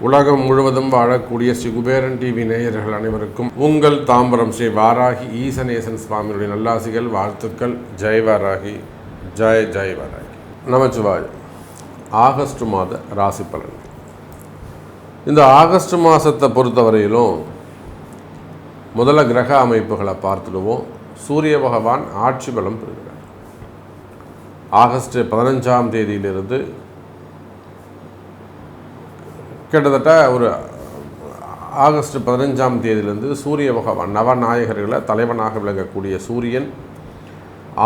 உலகம் முழுவதும் வாழக்கூடிய ஸ்ரீ குபேரன் டிவி நேயர்கள் அனைவருக்கும் உங்கள் தாம்பரம் ஸ்ரீ வாராகி ஈசனேசன் சுவாமியுடைய நல்லாசிகள், வாழ்த்துக்கள். ஜெய் வாராகி, ஜெய் ஜெய் வாராகி. நமச்சிவாய். ஆகஸ்ட் மாத ராசி பலன். இந்த ஆகஸ்ட் மாதத்தை பொறுத்தவரையிலும் முதல்ல கிரக அமைப்புகளை பார்த்துடுவோம். சூரிய பகவான் ஆட்சி பலம் பெறுகிறார். ஆகஸ்ட் 15ஆம் தேதியிலிருந்து கிட்டத்தட்ட ஒரு ஆகஸ்ட் 15ஆம் தேதியிலிருந்து சூரிய பகவான் நவநாயகர்களை தலைவனாக விளங்கக்கூடிய சூரியன்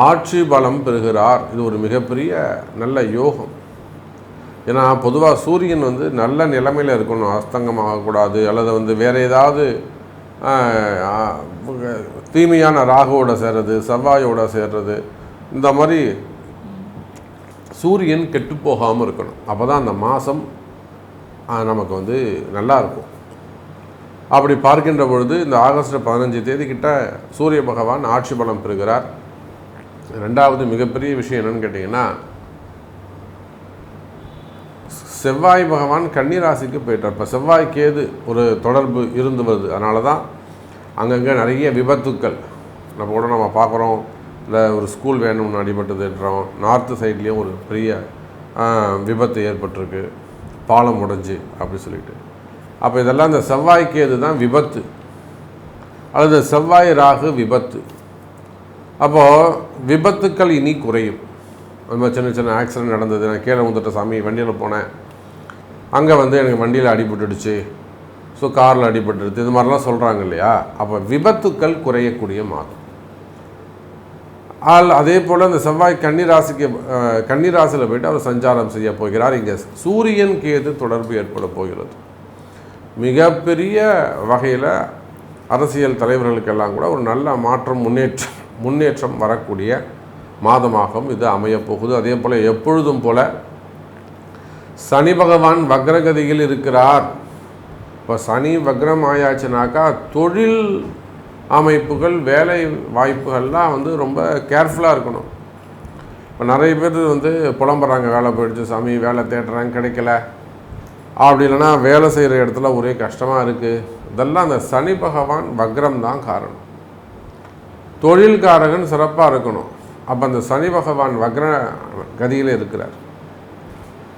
ஆட்சி பலம் பெறுகிறார். இது ஒரு மிகப்பெரிய நல்ல யோகம். ஏன்னா பொதுவாக சூரியன் நல்ல நிலைமையில் இருக்கணும், அஸ்தங்கமாகக்கூடாது, அல்லது வேறு ஏதாவது தீமையான ராகுவோட சேர்றது, செவ்வாயோட சேர்றது, இந்த மாதிரி சூரியன் கெட்டு போகாமல் இருக்கணும். அப்போ தான் அந்த மாதம் நமக்கு நல்லாயிருக்கும். அப்படி பார்க்கின்ற பொழுது இந்த ஆகஸ்ட் 15 தேதி கிட்ட சூரிய பகவான் ஆட்சி பலம் பெறுகிறார். ரெண்டாவது மிகப்பெரிய விஷயம் என்னன்னு கேட்டிங்கன்னா, செவ்வாய் பகவான் கன்னி ராசிக்கு போயிட்டார். இப்போ செவ்வாய் கேது ஒரு தொடர்பு இருந்து வருது. அதனால தான் அங்கங்கே நிறைய விபத்துக்கள் நம்ம பார்க்குறோம். இல்லை ஒரு ஸ்கூல் வேணும்னு அடிபட்டதுன்றோம். நார்த்து சைட்லேயும் ஒரு பெரிய விபத்து ஏற்பட்டிருக்கு, பாலம் உடைஞ்சு அப்படி சொல்லிட்டு. அப்போ இதெல்லாம் இந்த செவ்வாய் கேது தான் விபத்து, அல்லது செவ்வாய் ராகு விபத்து. அப்போது விபத்துக்கள் இனி குறையும். அது மாதிரி சின்ன சின்ன ஆக்சிடென்ட் நடந்தது, நான் கீழே வந்துட்ட சாமி, வண்டியில் போனேன், அங்கே எனக்கு வண்டியில் அடிபட்டுடுச்சு, ஸோ காரில் அடிபட்டுடுது, இது மாதிரிலாம் சொல்கிறாங்க இல்லையா. அப்போ விபத்துக்கள் குறையக்கூடிய மாதம். அதே போல் இந்த செவ்வாய் கன்னிராசியில் போய்ட்டு அவர் சஞ்சாரம் செய்ய போகிறார். இங்கே சூரியன் கேது தொடர்பு ஏற்பட போகிறது. மிகப்பெரிய வகையில் அரசியல் தலைவர்களுக்கெல்லாம் கூட ஒரு நல்ல மாற்றம், முன்னேற்றம் வரக்கூடிய மாதமாகவும் இது அமையப்போகுது. அதே போல் எப்பொழுதும் போல் சனி பகவான் வக்ரகதியில் இருக்கிறார். இப்போ சனி வக்ரம் ஆயாச்சுனாக்கா தொழில் அமைப்புகள், வேலை வாய்ப்புகள்லாம் ரொம்ப கேர்ஃபுல்லாக இருக்கணும். இப்போ நிறைய பேர் புலம்புறாங்க, வேலை போயிடுச்சு சாமி, வேலை தேடுறாங்க கிடைக்கல, அப்படி இல்லைன்னா வேலை செய்கிற இடத்துல ஒரே கஷ்டமாக இருக்குது. இதெல்லாம் அந்த சனி பகவான் வக்ரம் தான் காரணம். தொழில்காரகன் சிறப்பாக இருக்கணும். அப்போ அந்த சனி பகவான் வக்ர கதியில் இருக்கிறார்.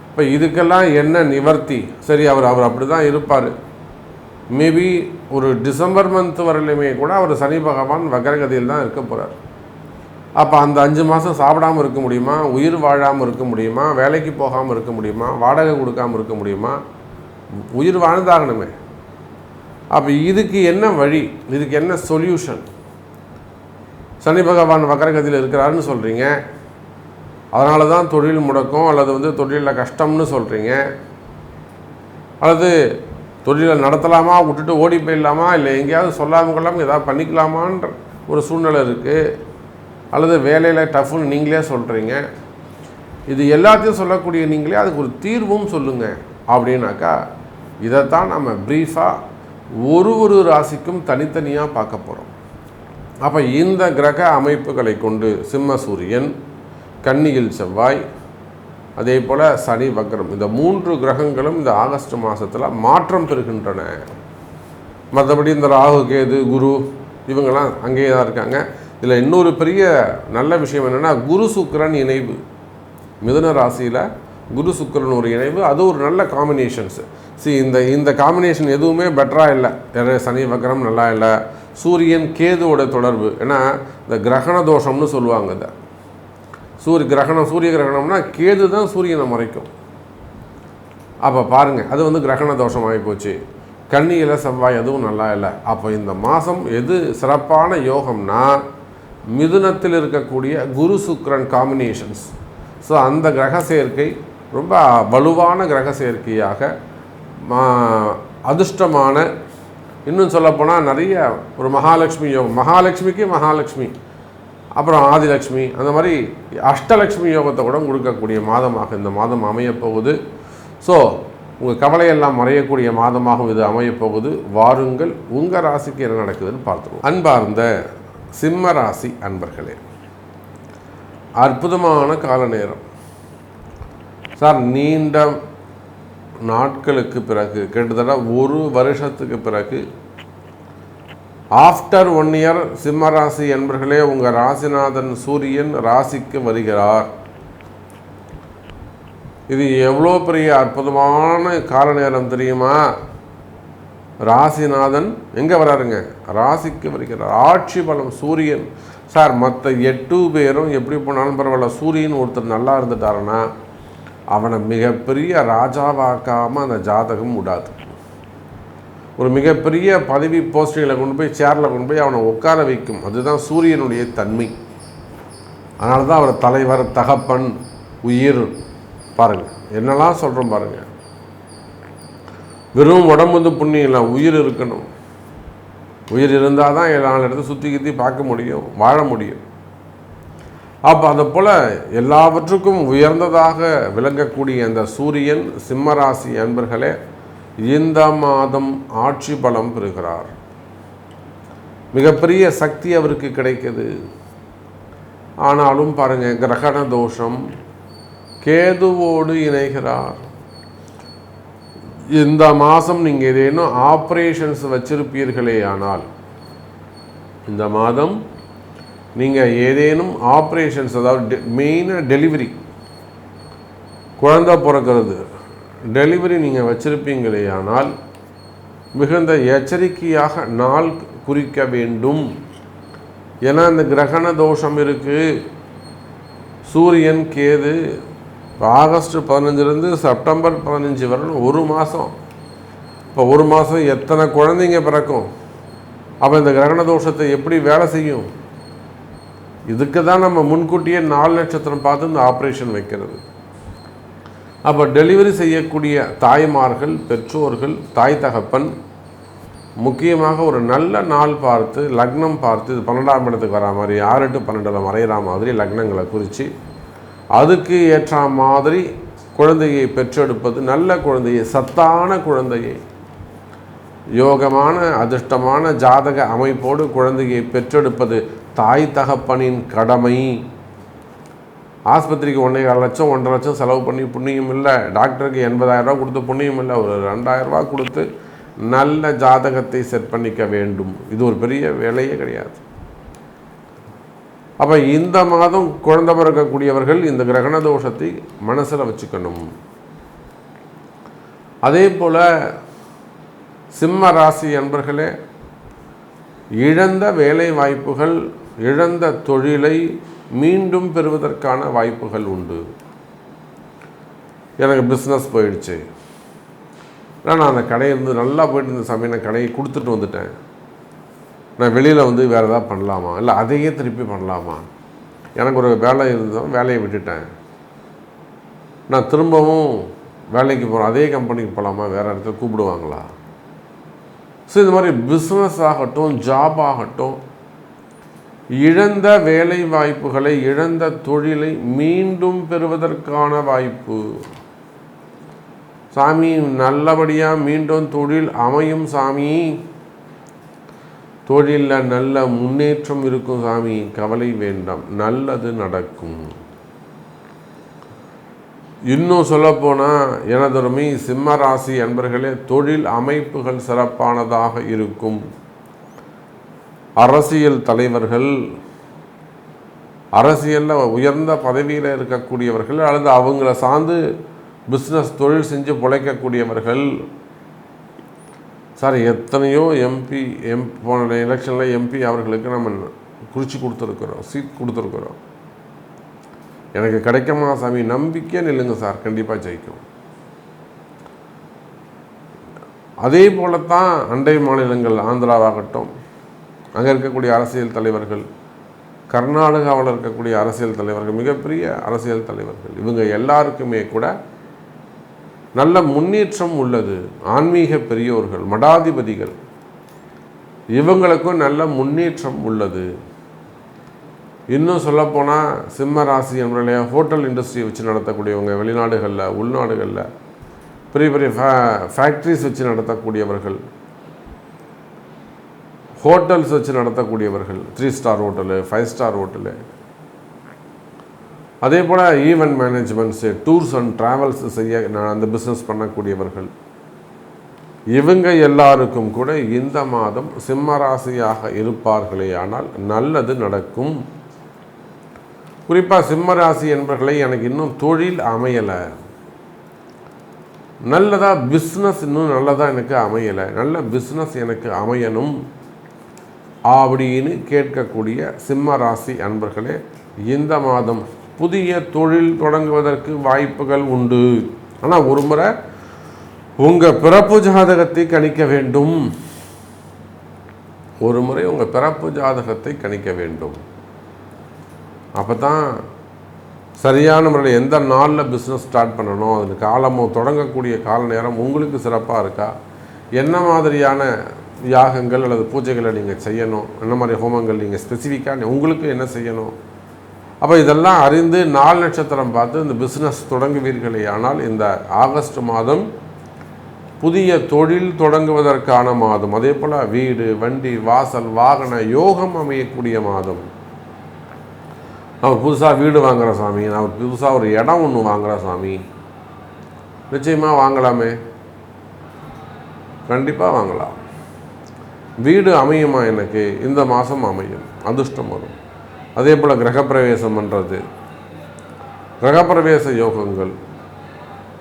இப்போ இதுக்கெல்லாம் என்ன நிவர்த்தி? சரி, அவர் அப்படி தான் இருப்பார். மேபி ஒரு டிசம்பர் மந்த் வரலையுமே கூட அவர் சனி பகவான் வக்ரகதியில் தான் இருக்க போகிறார். அப்போ அந்த 5 மாதம் சாப்பிடாமல் இருக்க முடியுமா? உயிர் வாழாமல் இருக்க முடியுமா? வேலைக்கு போகாமல் இருக்க முடியுமா? வாடகை கொடுக்காமல் இருக்க முடியுமா? உயிர் வாழ்ந்தாகணுமே. அப்போ இதுக்கு என்ன வழி? இதுக்கு என்ன சொல்யூஷன்? சனி பகவான் வக்ரகதியில் இருக்கிறாருன்னு சொல்கிறீங்க, அதனால தான் தொழில் முடக்கம், அல்லது தொழிலில் கஷ்டம்னு சொல்கிறீங்க, அல்லது தொழிலை நடத்தலாமா, விட்டுட்டு ஓடி போயிடலாமா, இல்லை எங்கேயாவது சொல்லாமல் கொள்ளாமல் ஏதாவது பண்ணிக்கலாமான்ற ஒரு சூழ்நிலை இருக்குது, அல்லது வேலையில் டஃப்னு நீங்களே சொல்கிறீங்க. இது எல்லாத்தையும் சொல்லக்கூடிய நீங்களே அதுக்கு ஒரு தீர்வும் சொல்லுங்கள் அப்படின்னாக்கா, இதைத்தான் நம்ம ப்ரீஃபாக ஒரு ராசிக்கும் தனித்தனியாக பார்க்க போகிறோம். அப்போ இந்த கிரக அமைப்புகளை கொண்டு சிம்ம சூரியன், கன்னியில் செவ்வாய், அதே போல் சனி வக்ரம், இந்த 3 கிரகங்களும் இந்த ஆகஸ்ட் மாதத்தில் மாற்றம் பெறுகின்றன. மற்றபடி இந்த ராகு கேது குரு இவங்கெல்லாம் அங்கேயே தான் இருக்காங்க. இதில் இன்னொரு பெரிய நல்ல விஷயம் என்னென்னா, குரு சுக்கிரன் இணைவு. மிதுன ராசியில் குரு சுக்கிரன் ஒரு இணைவு, அது ஒரு நல்ல காம்பினேஷன்ஸு. இந்த காம்பினேஷன் எதுவுமே பெட்டராக இல்லை. சனி வக்ரம் நல்லா இல்லை. சூரியன் கேதுவோட தொடர்பு, ஏன்னா இந்த கிரகண தோஷம்னு சொல்லுவாங்க. இந்த சூரிய கிரகணம்னா கேது தான் சூரியனை மறைக்கும். அப்போ பாருங்கள், அது கிரகண தோஷம் ஆகி போச்சு. கன்னியில் செவ்வாய் அதுவும் நல்லா இல்லை. அப்போ இந்த மாதம் எது சிறப்பான யோகம்னா, மிதுனத்தில் இருக்கக்கூடிய குரு சுக்கிரன் காம்பினேஷன்ஸ். ஸோ அந்த கிரக சேர்க்கை ரொம்ப வலுவான கிரக சேர்க்கையாக, அதிர்ஷ்டமான, இன்னும் சொல்லப்போனால் நிறைய ஒரு மகாலட்சுமி யோகம், மகாலட்சுமி அப்புறம் ஆதிலட்சுமி, அந்த மாதிரி அஷ்டலட்சுமி யோகத்தை கூட கொடுக்கக்கூடிய மாதமாக இந்த மாதம் அமையப்போகுது. ஸோ உங்கள் கவலையெல்லாம் மறையக்கூடிய மாதமாகவும் இது அமையப்போகுது. வாருங்கள், உங்கள் ராசிக்கு என்ன நடக்குதுன்னு பார்த்துருவோம். அன்பார்ந்த சிம்ம ராசி அன்பர்களே, அற்புதமான கால நேரம் சார். நீண்ட நாட்களுக்கு பிறகு, கிட்டத்தட்ட 1 வருஷத்துக்கு பிறகு, ஆஃப்டர் 1 இயர், சிம்ம ராசி என்பர்களே, உங்கள் ராசிநாதன் சூரியன் ராசிக்கு வருகிறார். இது எவ்வளோ பெரிய அற்புதமான கால நேரம் தெரியுமா? ராசிநாதன் எங்கே வராருங்க? ராசிக்கு வருகிறார். ஆட்சி பலம் சூரியன் சார். மற்ற 8 பேரும் எப்படி போனாலும் பரவாயில்ல, சூரியன் ஒருத்தர் நல்லா இருந்துட்டாருன்னா அவனை மிகப்பெரிய ராஜாவாக்காமல் அந்த ஜாதகம் விடாது. ஒரு மிகப்பெரிய பதவி போஸ்டிங்கில் கொண்டு போய் சேரில் கொண்டு போய் அவனை உட்கார வைக்கும். அதுதான் சூரியனுடைய தன்மை. அதனால தான் அவர் தலைவர், தகப்பன், உயிர். பாருங்கள் என்னெல்லாம் சொல்கிறோம் பாருங்கள். வெறும் உடம்பு வந்து புண்ணியம் இல்லை, உயிர் இருக்கணும். உயிர் இருந்தால் தான் 4 இடத்த சுற்றி கித்தி பார்க்க முடியும், வாழ முடியும். அப்போ அதை போல் எல்லாவற்றுக்கும் உயர்ந்ததாக விளங்கக்கூடிய அந்த சூரியன் சிம்மராசி அன்பர்களே இந்த மாதம் ஆட்சி பலம் பெறுகிறார். மிகப்பெரிய சக்தி அவருக்கு கிடைக்குது. ஆனாலும் பாருங்கள், கிரகண தோஷம், கேதுவோடு இணைகிறார். இந்த மாதம் நீங்கள் ஏதேனும் ஆப்ரேஷன்ஸ் வச்சிருப்பீர்களே ஆனால், இந்த மாதம் நீங்கள் ஏதேனும் ஆப்ரேஷன்ஸ், அதாவது மெயினாக டெலிவரி, குழந்தை பிறக்கிறது, டெலிவரி நீங்கள் வச்சிருப்பீங்களே ஆனால் மிகுந்த எச்சரிக்கையாக நாள் குறிக்க வேண்டும். ஏன்னா இந்த கிரகண தோஷம் இருக்குது. சூரியன் கேது ஆகஸ்ட் 15 செப்டம்பர் 15 வரணும், 1 மாதம். இப்போ 1 மாதம் எத்தனை குழந்தைங்க பிறக்கும்? அப்போ இந்த கிரகண தோஷத்தை எப்படி வேலை செய்யும்? இதுக்கு தான் நம்ம முன்கூட்டியே 4 நட்சத்திரம் பார்த்து இந்த ஆப்ரேஷன் வைக்கிறது. அப்போ டெலிவரி செய்யக்கூடிய தாய்மார்கள், பெற்றோர்கள், தாய் தகப்பன் முக்கியமாக ஒரு நல்ல நாள் பார்த்து, லக்னம் பார்த்து, இது 12ஆம் இடத்துக்கு வரா மாதிரி 6 to 12 மறையிற மாதிரி லக்னங்களை குறித்து அதுக்கு ஏற்ற மாதிரி குழந்தையை பெற்றெடுப்பது, நல்ல குழந்தையை, சத்தான குழந்தையை, யோகமான அதிர்ஷ்டமான ஜாதக அமைப்போடு குழந்தையை பெற்றெடுப்பது தாய் தகப்பனின் கடமை. ஆஸ்பத்திரிக்கு 1.25 லட்சம் 1.5 லட்சம் செலவு பண்ணி புண்ணியம் இல்லை. டாக்டருக்கு 80,000 ரூபா கொடுத்து புண்ணியம் இல்லை. ஒரு 2,000 ரூபா கொடுத்து நல்ல ஜாதகத்தை செட் பண்ணிக்க வேண்டும். இது ஒரு பெரிய வேலையே கிடையாது. அப்போ இந்த மாதம் குழந்தை பிறக்கக்கூடியவர்கள் இந்த கிரகண தோஷத்தை மனசில் வச்சுக்கணும். அதே போல் சிம்ம ராசி அன்பர்களே, இழந்த வேலை வாய்ப்புகள், இழந்த தொழிலை மீண்டும் பெறுவதற்கான வாய்ப்புகள் உண்டு. எனக்கு பிஸ்னஸ் போயிடுச்சு, நான் அந்த கடையிலிருந்து நல்லா போயிட்டு இருந்த சமயம் நான் கடையை கொடுத்துட்டு வந்துட்டேன், நான் வெளியில் வந்து வேறு எதாவது பண்ணலாமா, இல்லை அதையே திருப்பி பண்ணலாமா, எனக்கு ஒரு வேலை இருந்தோம், வேலையை விட்டுட்டேன், நான் திரும்பவும் வேலைக்கு போகிறேன், அதே கம்பெனிக்கு போகலாமா, வேறு இடத்துல கூப்பிடுவாங்களா? ஸோ இந்த மாதிரி பிஸ்னஸ் ஆகட்டும், ஜாப் ஆகட்டும், இழந்த வேலை வாய்ப்புகளை, இழந்த தொழிலை மீண்டும் பெறுவதற்கான வாய்ப்பு. சாமி நல்லபடியாக மீண்டும் தொழில் அமையும் சாமி, தொழிலில் நல்ல முன்னேற்றம் இருக்கும் சாமி, கவலை வேண்டாம், நல்லது நடக்கும். இன்னும் சொல்லப்போனால் எனதருமை சிம்ம ராசி அன்பர்களே, தொழில் அமைப்புகள் சிறப்பானதாக இருக்கும். அரசியல் தலைவர்கள், அரசியலில் உயர்ந்த பதவியில் இருக்கக்கூடியவர்கள், அல்லது அவங்கள சார்ந்து பிஸ்னஸ் தொழில் செஞ்சு பிழைக்கக்கூடியவர்கள். சார் எத்தனையோ போன எலெக்ஷனில் எம்பி அவர்களுக்கு நம்ம குறித்து கொடுத்துருக்குறோம், சீட் கொடுத்துருக்குறோம். எனக்கு கிடைக்குமா சாமி, நம்பிக்கையாக நில்லுங்க சார், கண்டிப்பாக ஜெயிக்கும். அதே போலத்தான் அண்டை மாநிலங்கள், ஆந்திராவாகட்டும், அங்கே இருக்கக்கூடிய அரசியல் தலைவர்கள், கர்நாடகாவில் இருக்கக்கூடிய அரசியல் தலைவர்கள், மிகப்பெரிய அரசியல் தலைவர்கள், இவங்க எல்லாருக்குமே கூட நல்ல முன்னேற்றம் உள்ளது. ஆன்மீக பெரியோர்கள், மடாதிபதிகள், இவங்களுக்கும் நல்ல முன்னேற்றம் உள்ளது. இன்னும் சொல்லப்போனால் சிம்ம ராசி என்பவர்களே, ஹோட்டல் இண்டஸ்ட்ரி வச்சு நடத்தக்கூடியவங்க, வெளிநாடுகளில் உள்நாடுகளில் பெரிய பெரிய ஃபேக்ட்ரிஸ் வச்சு நடத்தக்கூடியவர்கள், ஹோட்டல்ஸ் வச்சு நடத்தக்கூடியவர்கள், 3 ஸ்டார் ஹோட்டலு, 5 ஸ்டார் ஹோட்டலு, அதே போல் ஈவெண்ட் மேனேஜ்மெண்ட்ஸு, டூர்ஸ் அண்ட் ட்ராவல்ஸ் செய்ய நான் அந்த பிஸ்னஸ் பண்ணக்கூடியவர்கள், இவங்க எல்லாருக்கும் கூட இந்த மாதம் சிம்ம ராசியாக இருப்பார்களே ஆனால் நல்லது நடக்கும். குறிப்பாக சிம்ம ராசி என்பவர்களை எனக்கு இன்னும் தொழில் அமையலை, நல்லதாக பிஸ்னஸ் இன்னும் நல்லதாக எனக்கு அமையலை, நல்ல பிஸ்னஸ் எனக்கு அமையணும் அப்படின்னு கேட்கக்கூடிய சிம்ம ராசி அன்பர்களே, இந்த மாதம் புதிய தொழில் தொடங்குவதற்கு வாய்ப்புகள் உண்டு. ஆனால் ஒரு முறை உங்கள் பிறப்பு ஜாதகத்தை கணிக்க வேண்டும். ஒரு முறை உங்கள் பிறப்பு ஜாதகத்தை கணிக்க வேண்டும். அப்போ தான் சரியான முறையில் எந்த நாளில் பிஸ்னஸ் ஸ்டார்ட் பண்ணணும், அதுக்கு காலமோ தொடங்கக்கூடிய கால நேரம் உங்களுக்கு சிறப்பாக இருக்கா, என்ன மாதிரியான யாகங்கள் அல்லது பூஜைகளை நீங்கள் செய்யணும், என்ன மாதிரி ஹோமங்கள் நீங்கள் ஸ்பெசிஃபிக்காக உங்களுக்கு என்ன செய்யணும், அப்போ இதெல்லாம் அறிந்து 4 நட்சத்திரம் பார்த்து இந்த பிஸ்னஸ் தொடங்குவீர்களே ஆனால் இந்த ஆகஸ்ட் மாதம் புதிய தொழில் தொடங்குவதற்கான மாதம். அதே போல் வீடு, வண்டி, வாசல், வாகன யோகம் அமையக்கூடிய மாதம். நான் புதுசாக வீடு வாங்குகிற சாமி, நான் புதுசாக ஒரு இடம் ஒன்று வாங்குகிற சாமி, நிச்சயமாக வாங்கலாமே, கண்டிப்பாக வாங்கலாம். வீடு அமையுமா எனக்கு, இந்த மாதம் அமையும், அதிர்ஷ்டம் வரும். அதே போல் கிரகப்பிரவேசம் பண்ணுறது, கிரகப்பிரவேச யோகங்கள்,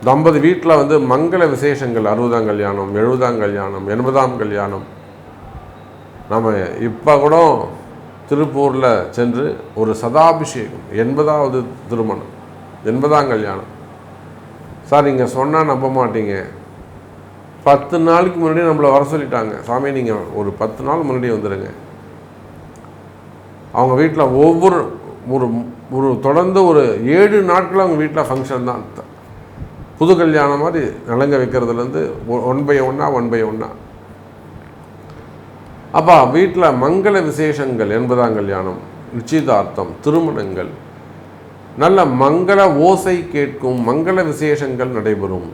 தம்பதி வீட்டில் மங்கள விசேஷங்கள், 60ஆம் கல்யாணம், 70ஆம் கல்யாணம், 80ஆம் கல்யாணம். நம்ம இப்போ கூட திருப்பூரில் சென்று ஒரு சதாபிஷேகம், 80ஆவது திருமணம், 80ஆம் கல்யாணம். சார் நீங்கள் சொன்னால் நம்ப மாட்டீங்க, 10 நாளைக்கு முன்னாடி நம்மளை வர சொல்லிட்டாங்க, சாமி நீங்கள் ஒரு 10 நாள் முன்னாடி வந்துடுங்க. அவங்க வீட்டில் ஒரு தொடர்ந்து ஒரு 7 நாட்கள் அவங்க வீட்டில் ஃபங்க்ஷன் தான். புது கல்யாணம் மாதிரி நலங்க வைக்கிறதுலேருந்து 1 by 1 அப்போ வீட்டில் மங்கள விசேஷங்கள், 80ஆம் கல்யாணம், நிச்சயதார்த்தம், திருமணங்கள், நல்ல மங்கள ஓசை கேட்கும் மங்கள விசேஷங்கள் நடைபெறும்.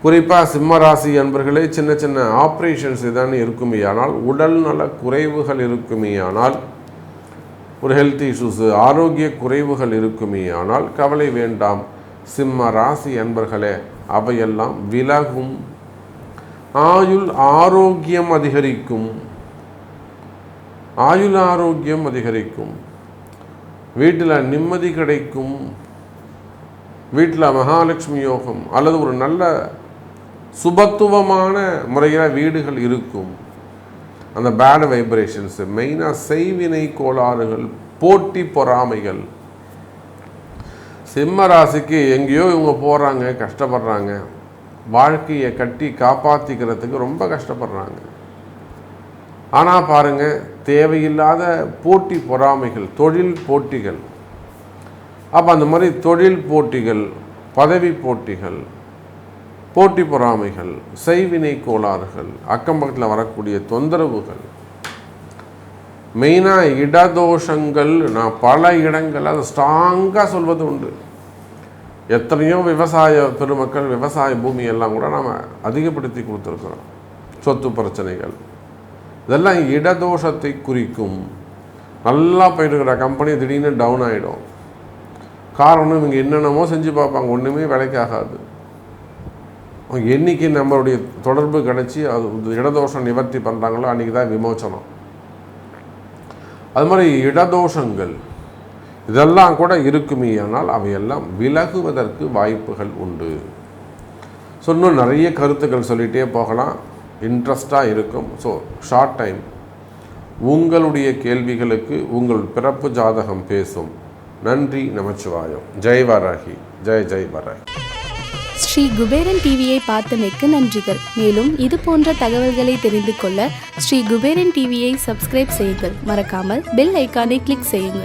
குறிப்பாக சிம்மராசி அன்பர்களே, சின்ன சின்ன ஆப்ரேஷன்ஸ் இதானே இருக்குமே ஆனால், உடல் நல குறைவுகள் இருக்குமே ஆனால், ஒரு ஹெல்த் இஷ்யூஸு, ஆரோக்கிய குறைவுகள் இருக்குமே ஆனால் கவலை வேண்டாம் சிம்ம ராசி அன்பர்களே, அவையெல்லாம் விலகும். ஆயுள் ஆரோக்கியம் அதிகரிக்கும், ஆயுள் ஆரோக்கியம் அதிகரிக்கும், வீட்டில் நிம்மதி கிடைக்கும், வீட்டில் மகாலட்சுமி யோகம் அல்லது ஒரு நல்ல சுபத்துவமான முறையில் வீடுகள் இருக்கும். அந்த பேட் வைப்ரேஷன்ஸ், மெயினாக செய்வினை கோளாறுகள், போட்டி பொறாமைகள். சிம்ம ராசிக்கு எங்கேயோ இவங்க போகிறாங்க, கஷ்டப்படுறாங்க, வாழ்க்கையை கட்டி காப்பாற்றிக்கிறதுக்கு ரொம்ப கஷ்டப்படுறாங்க. ஆனால் பாருங்கள், தேவையில்லாத போட்டி பொறாமைகள், தொழில் போட்டிகள். அப்போ அந்த மாதிரி தொழில் போட்டிகள், பதவி போட்டிகள், போட்டி பொறாமைகள், செய்வினை கோளாறுகள், அக்கம் பக்கத்தில் வரக்கூடிய தொந்தரவுகள், மெயினாக இடதோஷங்கள். நான் பல இடங்கள் அதை ஸ்ட்ராங்காக சொல்வது உண்டு. எத்தனையோ விவசாய பெருமக்கள், விவசாய பூமியெல்லாம் கூட நாம் அதிகப்படுத்தி கொடுத்துருக்குறோம். சொத்து பிரச்சனைகள் இதெல்லாம் இடதோஷத்தை குறிக்கும். நல்லா போயிட்டுருக்கிற கம்பெனி திடீர்னு டவுன் ஆகிடும். காரணம், இவங்க என்னென்னமோ செஞ்சு பார்ப்பாங்க, ஒன்றுமே வேலைக்காகாது. என்றைக்கு நம்மளுடைய தொடர்பு கிடச்சி அது இடதோஷம் நிவர்த்தி பண்ணுறாங்களோ அன்றைக்கி தான் விமோச்சனம். அது மாதிரி இடதோஷங்கள் இதெல்லாம் கூட இருக்குமே ஆனால் அவையெல்லாம் விலகுவதற்கு வாய்ப்புகள் உண்டு. ஸோ இன்னும் நிறைய கருத்துக்கள் சொல்லிகிட்டே போகலாம், இன்ட்ரெஸ்டாக இருக்கும். ஸோ ஷார்ட் டைம் உங்களுடைய கேள்விகளுக்கு உங்கள் பிறப்பு ஜாதகம் பேசும். நன்றி, நமச்சிவாயம். ஜெய் வராகி, ஜெய் ஜெய் வராகி. ஸ்ரீ குபேரன் டிவியை பார்த்தமைக்கு நன்றிகள். மேலும் இது போன்ற தகவல்களை தெரிந்து கொள்ள ஸ்ரீ குபேரன் டிவியை சப்ஸ்கிரைப் செய்யுங்கள். மறக்காமல் பெல் ஐக்கானை கிளிக் செய்யுங்கள்.